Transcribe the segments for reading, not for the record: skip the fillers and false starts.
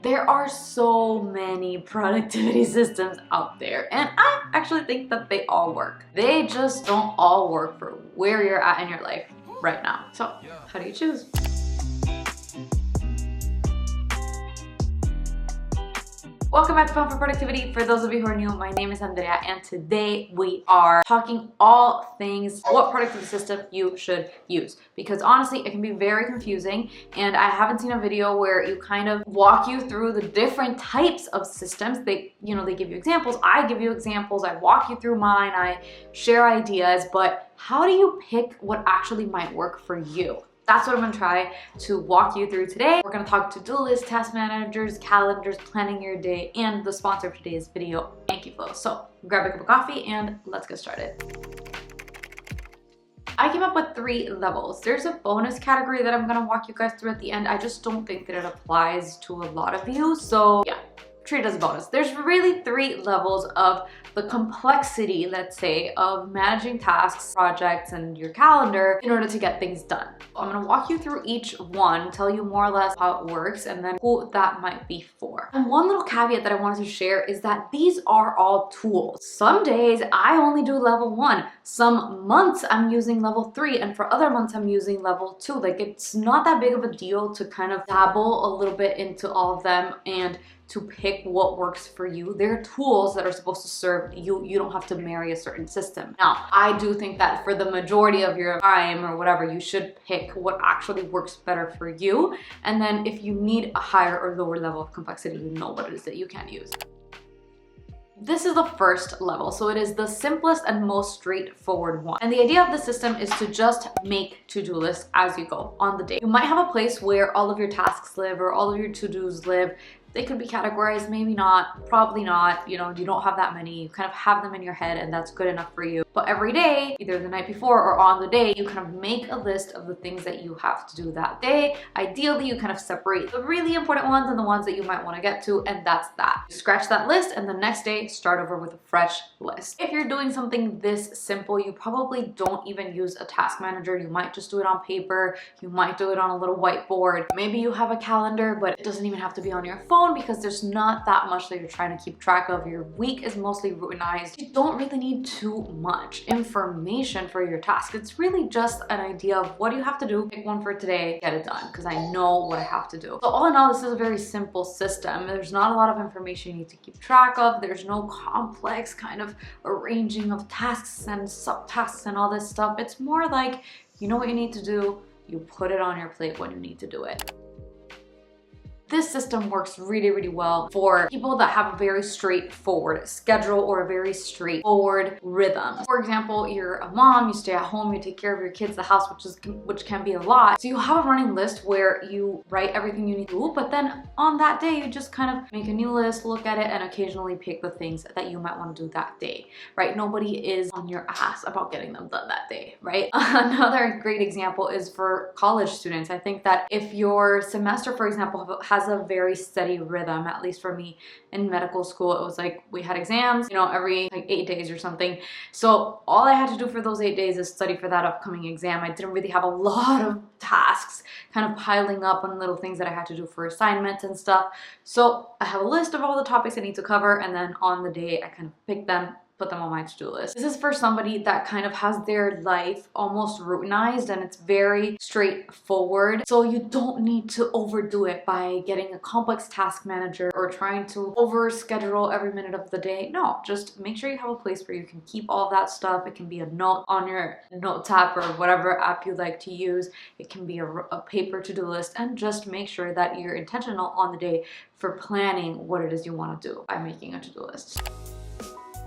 There are so many productivity systems out there, and I actually think that they all work. They just don't all work for where you're at in your life right now. So, how do you choose? Welcome back to Fun for Productivity. For those of you who are new, my name is Andrea, and today we are talking all things what productivity system you should use. Because honestly, it can be very confusing, and I haven't seen a video where you kind of walk you through the different types of systems. They give you examples, I give you examples, I walk you through mine, I share ideas, but how do you pick what actually might work for you? That's what I'm gonna try to walk you through today. We're gonna talk to-do lists, task managers, calendars, planning your day, and the sponsor of today's video, Anki. So grab a cup of coffee and let's get started. I came up with 3 levels. There's a bonus category that I'm gonna walk you guys through at the end. I just don't think that it applies to a lot of you. So yeah, treat it as a bonus. There's really 3 levels of the complexity, let's say, of managing tasks, projects, and your calendar in order to get things done. I'm gonna walk you through each one, tell you more or less how it works, and then who that might be for. And one little caveat that I wanted to share is that these are all tools. Some days I only do level 1. Some months I'm using level 3, and for other months I'm using level 2. Like, it's not that big of a deal to kind of dabble a little bit into all of them and to pick what works for you. They're tools that are supposed to serve you. You don't have to marry a certain system. Now, I do think that for the majority of your time or whatever, you should pick what actually works better for you. And then if you need a higher or lower level of complexity, you know what it is that you can use. This is the first level, so it is the simplest and most straightforward one. And the idea of the system is to just make to-do lists as you go on the day. You might have a place where all of your tasks live or all of your to-dos live. They could be categorized, maybe not, probably not. You don't have that many. You kind of have them in your head and that's good enough for you. But every day, either the night before or on the day, you kind of make a list of the things that you have to do that day. Ideally, you kind of separate the really important ones and the ones that you might want to get to, and that's that. You scratch that list and the next day, start over with a fresh list. If you're doing something this simple, you probably don't even use a task manager. You might just do it on paper. You might do it on a little whiteboard. Maybe you have a calendar, but it doesn't even have to be on your phone, because there's not that much that you're trying to keep track of. Your week is mostly routinized. You don't really need too much information for your task. It's really just an idea of what do you have to do, pick one for today, get it done, because I know what I have to do. So all in all, this is a very simple system. There's not a lot of information you need to keep track of. There's no complex kind of arranging of tasks and subtasks and all this stuff. It's more like, you know what you need to do, you put it on your plate when you need to do it. This system works really, really well for people that have a very straightforward schedule or a very straightforward rhythm. For example, you're a mom, you stay at home, you take care of your kids, the house, which can be a lot. So you have a running list where you write everything you need to do, but then on that day, you just kind of make a new list, look at it, and occasionally pick the things that you might want to do that day, right? Nobody is on your ass about getting them done that day, right? Another great example is for college students. I think that if your semester, for example, has a very steady rhythm, at least for me in medical school, it was like we had exams, every like 8 days or something. So all I had to do for those 8 days is study for that upcoming exam. I didn't really have a lot of tasks kind of piling up on little things that I had to do for assignments and stuff. So I have a list of all the topics I need to cover, and then on the day I kind of pick them, put them on my to-do list. This is for somebody that kind of has their life almost routinized and it's very straightforward. So you don't need to overdo it by getting a complex task manager or trying to over schedule every minute of the day. No, just make sure you have a place where you can keep all of that stuff. It can be a note on your notes app or whatever app you like to use. It can be a paper to-do list, and just make sure that you're intentional on the day for planning what it is you want to do by making a to-do list.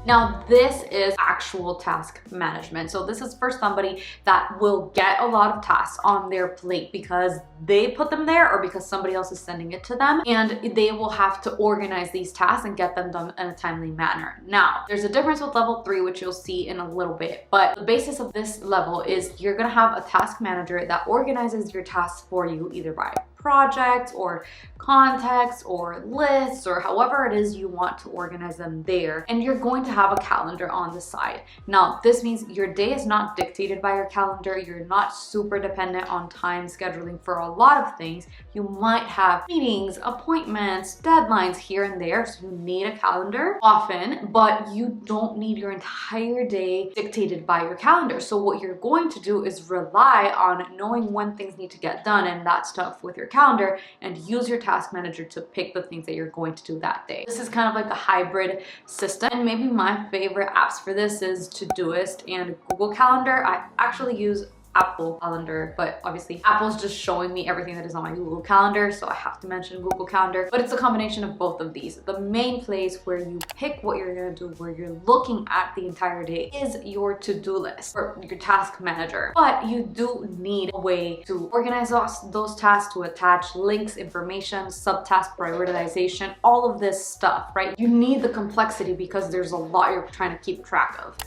Now, this is actual task management. So this is for somebody that will get a lot of tasks on their plate because they put them there or because somebody else is sending it to them, and they will have to organize these tasks and get them done in a timely manner. Now, there's a difference with level 3, which you'll see in a little bit, but the basis of this level is you're gonna have a task manager that organizes your tasks for you, either by projects or contacts or lists or however it is you want to organize them there. And you're going to have a calendar on the side. Now, this means your day is not dictated by your calendar. You're not super dependent on time scheduling for a lot of things. You might have meetings, appointments, deadlines here and there, so you need a calendar often, but you don't need your entire day dictated by your calendar. So what you're going to do is rely on knowing when things need to get done and that stuff with your calendar, and use your task manager to pick the things that you're going to do that day. This is kind of like a hybrid system, and maybe my favorite apps for this is Todoist and Google Calendar. I actually use Apple Calendar, but obviously Apple's just showing me everything that is on my Google Calendar, so I have to mention Google Calendar. But it's a combination of both of these. The main place where you pick what you're gonna do, where you're looking at the entire day, is your to-do list or your task manager. But you do need a way to organize those tasks, to attach links, information, subtask prioritization, all of this stuff, right? You need the complexity because there's a lot you're trying to keep track of.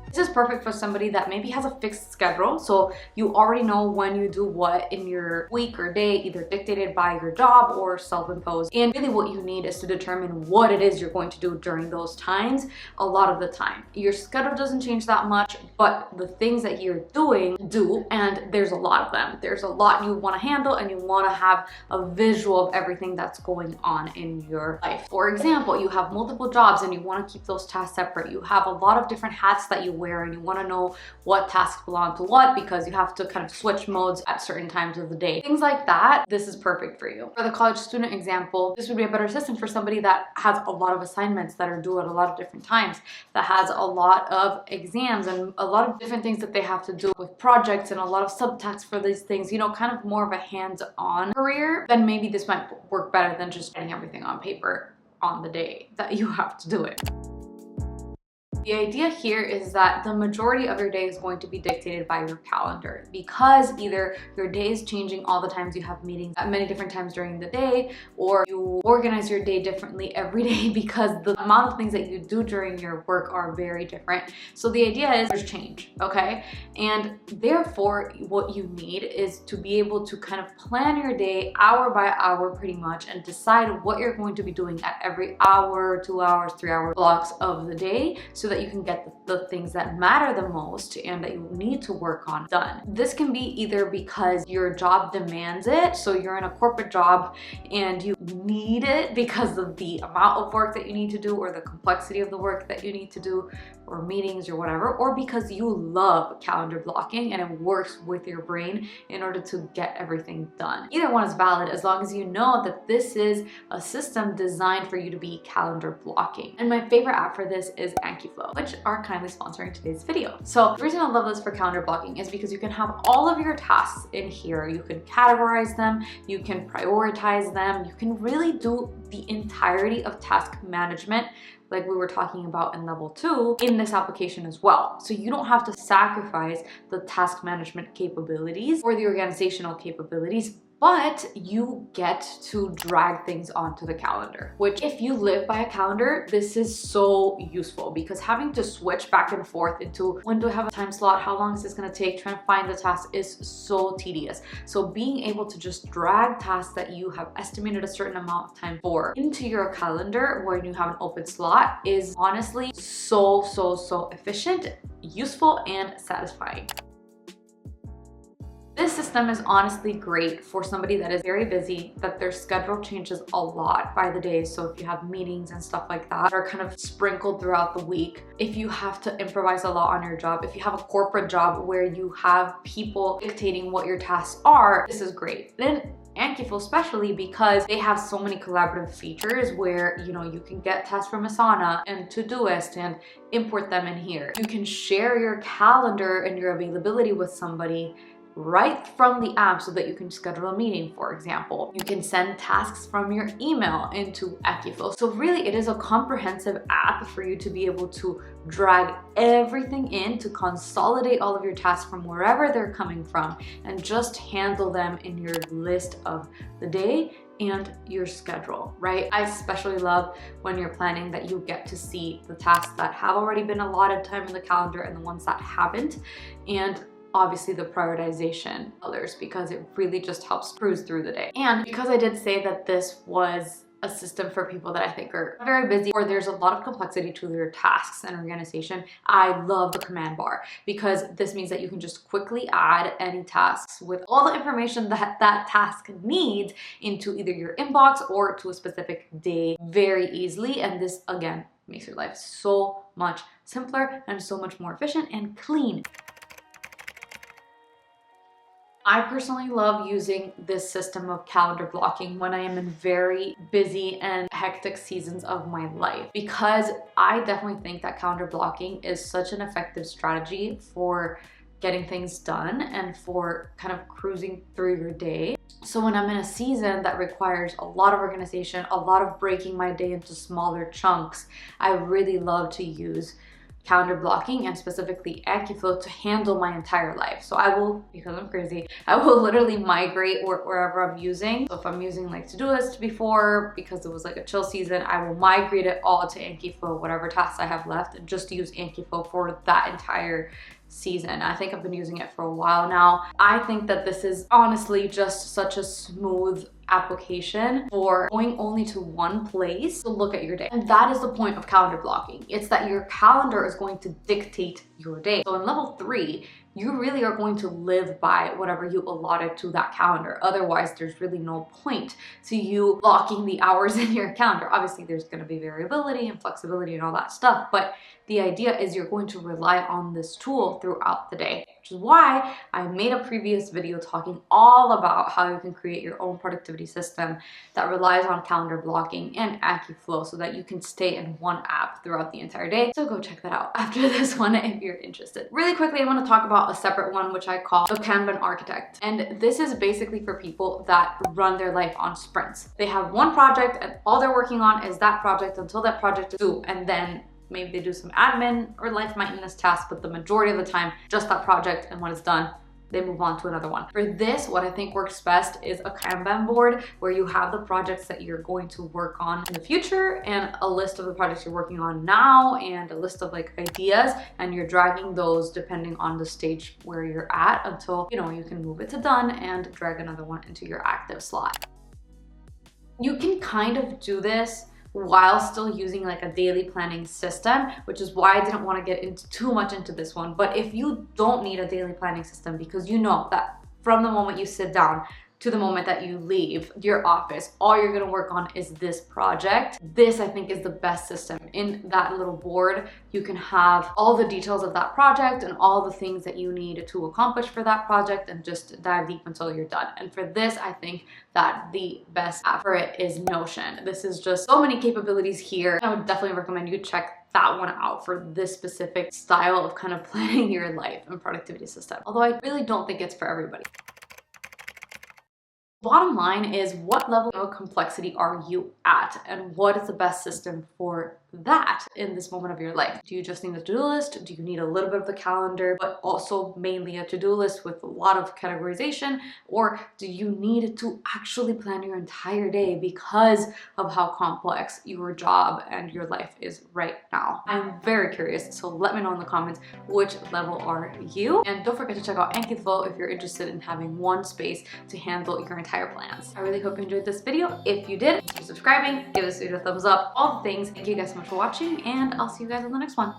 This is perfect for somebody that maybe has a fixed schedule, so you already know when you do what in your week or day, either dictated by your job or self-imposed. And really what you need is to determine what it is you're going to do during those times. A lot of the time your schedule doesn't change that much, but the things that you're doing do, and there's a lot of them. There's a lot you want to handle, and you want to have a visual of everything that's going on in your life. For example, you have multiple jobs and you want to keep those tasks separate. You have a lot of different hats that you wear, and you want to know what tasks belong to what because you have to kind of switch modes at certain times of the day. Things like that, this is perfect for you. For the college student example, this would be a better system for somebody that has a lot of assignments that are due at a lot of different times, that has a lot of exams and a lot of different things that they have to do with projects and a lot of subtasks for these things, you know, kind of more of a hands-on career. Then maybe this might work better than just getting everything on paper on the day that you have to do it. The idea here is that the majority of your day is going to be dictated by your calendar, because either your day is changing all the times, you have meetings at many different times during the day, or you organize your day differently every day because the amount of things that you do during your work are very different. So the idea is there's change, okay? And therefore what you need is to be able to kind of plan your day hour by hour pretty much, and decide what you're going to be doing at every hour, 2 hours, 3 hour blocks of the day, so that you can get the things that matter the most and that you need to work on done. This can be either because your job demands it, so you're in a corporate job and you need it because of the amount of work that you need to do or the complexity of the work that you need to do, or meetings or whatever, or because you love calendar blocking and it works with your brain in order to get everything done. Either one is valid as long as you know that this is a system designed for you to be calendar blocking. And my favorite app for this is Anki, which are kindly sponsoring today's video. So the reason I love this for calendar blocking is because you can have all of your tasks in here. You can categorize them, you can prioritize them, you can really do the entirety of task management like we were talking about in level 2 in this application as well. So you don't have to sacrifice the task management capabilities or the organizational capabilities, but you get to drag things onto the calendar, which if you live by a calendar, this is so useful, because having to switch back and forth into when do I have a time slot, how long is this going to take, trying to find the task is so tedious. So being able to just drag tasks that you have estimated a certain amount of time for into your calendar when you have an open slot is honestly so efficient, useful, and satisfying. This system is honestly great for somebody that is very busy, that their schedule changes a lot by the day. So if you have meetings and stuff like that are kind of sprinkled throughout the week, if you have to improvise a lot on your job, if you have a corporate job where you have people dictating what your tasks are, this is great. Then Anki especially, because they have so many collaborative features where, you know, you can get tasks from Asana and Todoist and import them in here. You can share your calendar and your availability with somebody right from the app so that you can schedule a meeting, for example. You can send tasks from your email into Anki. So really, it is a comprehensive app for you to be able to drag everything in, to consolidate all of your tasks from wherever they're coming from, and just handle them in your list of the day and your schedule, right? I especially love when you're planning that you get to see the tasks that have already been allotted time in the calendar and the ones that haven't. And obviously the prioritization others, because it really just helps cruise through the day. And because I did say that this was a system for people that I think are very busy or there's a lot of complexity to their tasks and organization, I love the command bar, because this means that you can just quickly add any tasks with all the information that that task needs into either your inbox or to a specific day very easily. And this again makes your life so much simpler and so much more efficient and clean. I personally love using this system of calendar blocking when I am in very busy and hectic seasons of my life, because I definitely think that calendar blocking is such an effective strategy for getting things done and for kind of cruising through your day. So when I'm in a season that requires a lot of organization, a lot of breaking my day into smaller chunks, I really love to use calendar blocking and specifically AnkiFlow to handle my entire life. So I will, because I'm crazy, I will literally migrate wherever I'm using. So if I'm using like to-do list before, because it was like a chill season, I will migrate it all to AnkiFlow, whatever tasks I have left, and just use AnkiFlow for that entire season. I think I've been using it for a while now. I think that this is honestly just such a smooth application for going only to one place to look at your day. And that is the point of calendar blocking. It's that your calendar is going to dictate your day. So in level 3, you really are going to live by whatever you allotted to that calendar. Otherwise, there's really no point to you blocking the hours in your calendar. Obviously, there's going to be variability and flexibility and all that stuff, but the idea is you're going to rely on this tool throughout the day, which is why I made a previous video talking all about how you can create your own productivity system that relies on calendar blocking and AnkiFlow so that you can stay in one app throughout the entire day. So go check that out after this one if you're interested. Really quickly, I want to talk about a separate one, which I call the Kanban Architect. And this is basically for people that run their life on sprints. They have one project and all they're working on is that project until that project is due, and then maybe they do some admin or life maintenance tasks, but the majority of the time, just that project, and when it's done, they move on to another one. For this, what I think works best is a Kanban board where you have the projects that you're going to work on in the future and a list of the projects you're working on now and a list of like ideas, and you're dragging those depending on the stage where you're at until, you know, you can move it to done and drag another one into your active slot. You can kind of do this while still using like a daily planning system, which is why I didn't want to get into too much into this one. But if you don't need a daily planning system, because you know that from the moment you sit down to the moment that you leave your office, all you're gonna work on is this project. This, I think, is the best system. In that little board, you can have all the details of that project and all the things that you need to accomplish for that project and just dive deep until you're done. And for this, I think that the best app for it is Notion. This is just so many capabilities here. I would definitely recommend you check that one out for this specific style of kind of planning your life and productivity system. Although I really don't think it's for everybody. Bottom line is, what level of complexity are you at and what is the best system for that in this moment of your life? Do you just need a to-do list? Do you need a little bit of the calendar, but also mainly a to-do list with a lot of categorization? Or do you need to actually plan your entire day because of how complex your job and your life is right now? I'm very curious, so let me know in the comments which level are you. And don't forget to check out AnkiFlow if you're interested in having one space to handle your entire plans. I really hope you enjoyed this video. If you did, keep subscribing, give this video a thumbs up, all the things. Thank you guys so much for watching, and I'll see you guys in the next one.